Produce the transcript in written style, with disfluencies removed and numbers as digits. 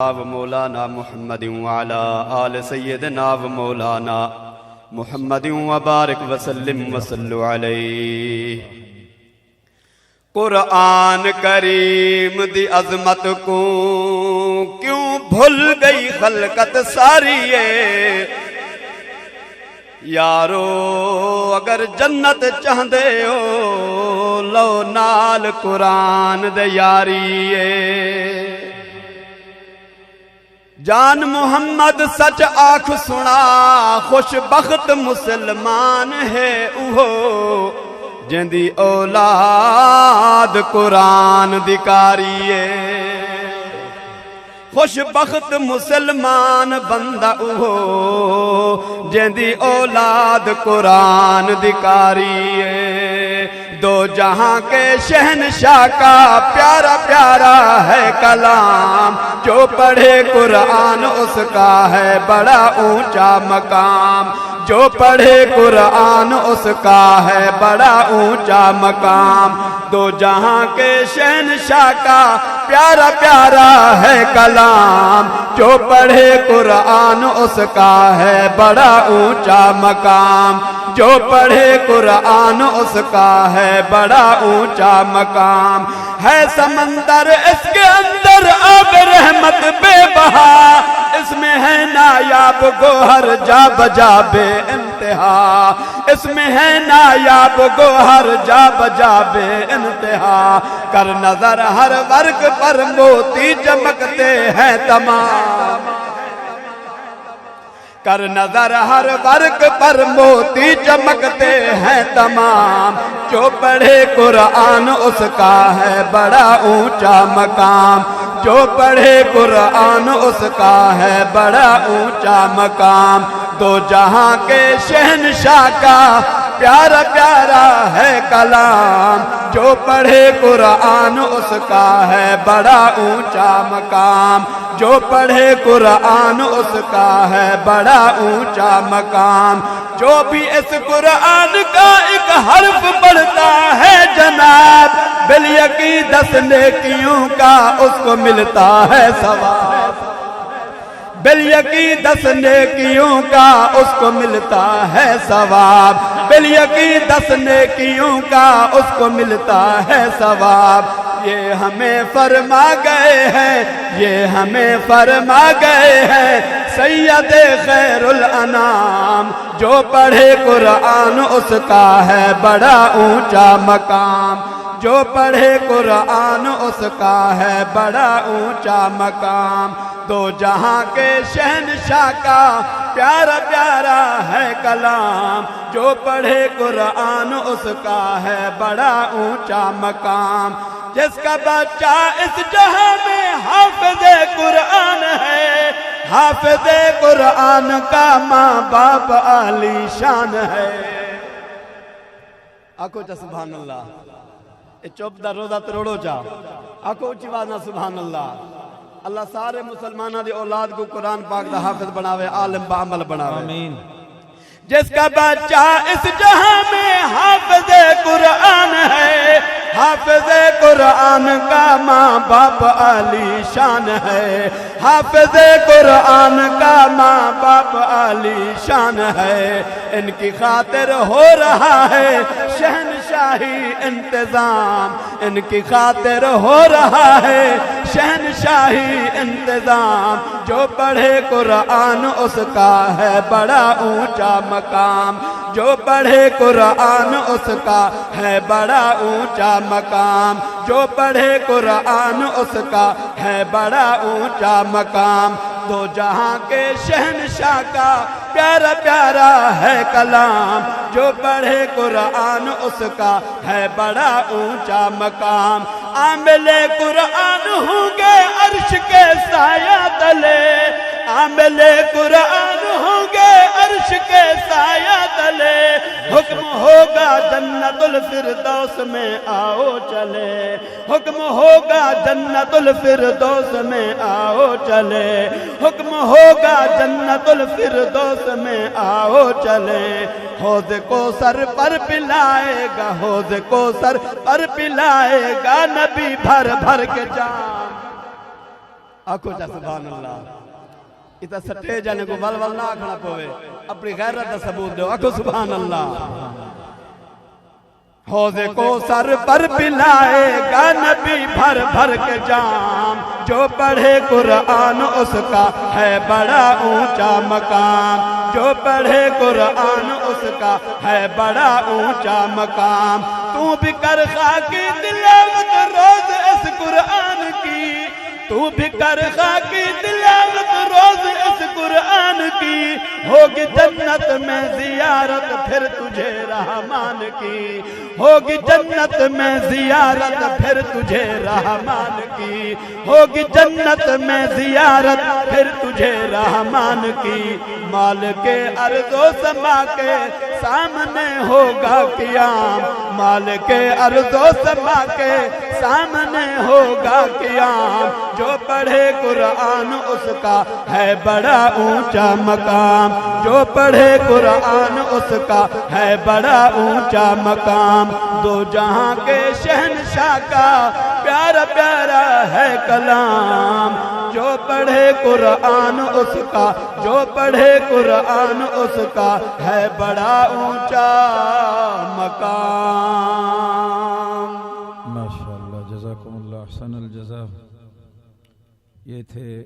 و مولانا محمد وعلى آل سیدنا و مولانا محمد وبارک وسلم وصلو علیہ۔ قرآن کریم دی عظمت کو کیوں بھول گئی خلقت ساری ہے؟ یارو اگر جنت چاہندے ہو لو نال قرآن دے یاری ہے۔ جان محمد سچ آنکھ سنا خوش بخت مسلمان ہے اوہو جندی اولاد قرآن دکاری ہے۔ خوش بخت مسلمان بندہ اوہو جندی اولاد قرآن دکاری ہے۔ دو جہاں کے شہنشاہ کا پیارا پیارا ہے کلام، جو پڑھے قرآن اس کا ہے بڑا اونچا مقام، جو پڑھے قرآن اس کا ہے بڑا اونچا مقام۔ دو جہاں کے شہنشاہ کا پیارا پیارا ہے کلام، جو پڑھے قرآن اس کا ہے بڑا اونچا مقام، جو پڑھے قرآن اس کا ہے بڑا اونچا مقام۔ ہے سمندر اس کے اندر آب رحمت بے بہا، اس میں ہے نایاب گوہر جا بجا بے انتہا، اس میں ہے نایاب گوہر جا بجا بے انتہا۔ کر نظر ہر ورق پر موتی چمکتے ہیں تمام، کر نظر ہر ورق پر موتی چمکتے ہیں تمام۔ جو پڑھے قرآن اس کا ہے بڑا اونچا مقام، جو پڑھے قرآن اس کا ہے بڑا اونچا مقام۔ دو جہاں کے شہنشاہ کا پیارا پیارا ہے کلام، جو پڑھے قرآن اس کا ہے بڑا اونچا مقام، جو پڑھے قرآن اس کا ہے بڑا اونچا مقام۔ جو بھی اس قرآن کا ایک حرف پڑھتا ہے جناب، بالیقین 10 نیکیوں کا اس کو ملتا ہے ثواب، بالیقین 10 نیکیوں کا اس کو ملتا ہے ثواب، بالیقین 10 نیکیوں کا اس کو ملتا ہے ثواب۔ یہ ہمیں فرما گئے ہیں، یہ ہمیں فرما گئے ہیں سید خیر الانام، جو پڑھے قرآن اس کا ہے بڑا اونچا مقام، جو پڑھے قرآن اس کا ہے بڑا اونچا مقام۔ دو جہاں کے شہنشاہ کا پیارا پیارا ہے کلام، جو پڑھے قرآن اس کا ہے بڑا اونچا مقام۔ جس کا بچہ اس جہاں میں حافظ قرآن ہے، حافظ قرآن کا ماں باپ عالی شان ہے۔ آکو چا سبحان اللہ، چوپ دا روزہ تروڑو چا آکو اچھی بازنا سبحان اللہ۔ اللہ سارے مسلمانہ دی اولاد کو قرآن پاک دا حافظ بناوے، عالم با عمل بناوے۔ آمین۔ جس کا بچہ اس جہاں میں حافظ قرآن ہے، حافظ قرآن کا ماں باپ عالی شان ہے، حافظ قرآن کا ماں باپ عالی شان ہے۔ ان کی خاطر ہو رہا ہے شہنشاہی انتظام، ان کی خاطر ہو رہا ہے شہنشاہی انتظام۔ جو پڑھے قرآن اس کا ہے بڑا اونچا مقام، جو پڑھے قرآن اس کا ہے بڑا اونچا مقام، جو پڑھے قرآن اس کا ہے بڑا اونچا مقام۔ دو جہاں کے شہنشاہ کا پیارا پیارا ہے کلام، جو پڑھے قرآن اس کا ہے بڑا اونچا مقام۔ عامل قرآن ہوں گے عرش کے سایہ تلے، عامل قرآن ہوں گے عرش کے سایہ تلے۔ حکم ہوگا جنت الفردوس میں آؤ چلے، حکم ہوگا جنت الفردوس میں آؤ چلے، حکم ہوگا جنت الفردوس میں آؤ چلے۔ حوض کو سر پر پلائے گا، حوض کو سر پر پلائے گا نبی بھر بھر کے جام۔ آکھو چا سبحان اللہ اتنا سٹے جانے کو ول ول نہ آکھنا پوے اپنی غیرت دا ثبوت دو آکھو سبحان اللہ حوض کو سر پر پلائے گا نبی بھر بھر کے جام جو پڑھے قرآن اس کا ہے بڑا اونچا مقام جو پڑھے قرآن اس کا ہے بڑا اونچا مقام تو بھی کر خاکی تلاوت روز اس قرآن کی تو بھی کر خاکی تلاوت روز اس قرآن کی ہوگی جنت میں زیارت پھر تجھے رحمان کی ہوگی جنت میں زیارت پھر تجھے رحمان کی ہوگی جنت میں زیارت پھر تجھے رحمان کی مالک ارض و سما کے سامنے ہوگا قیام مالک ارض و سما کے سامنے ہوگا قیام جو پڑھے قرآن اس کا ہے بڑا اونچا مقام جو پڑھے قرآن اس کا ہے بڑا اونچا مقام دو جہاں کے شہنشاہ کا پیارا پیارا ہے کلام جو پڑھے قرآن اس کا جو پڑھے قرآن اس کا ہے بڑا اونچا مقام ماشاءاللہ جزاکم اللہ احسن الجزا یہ تھے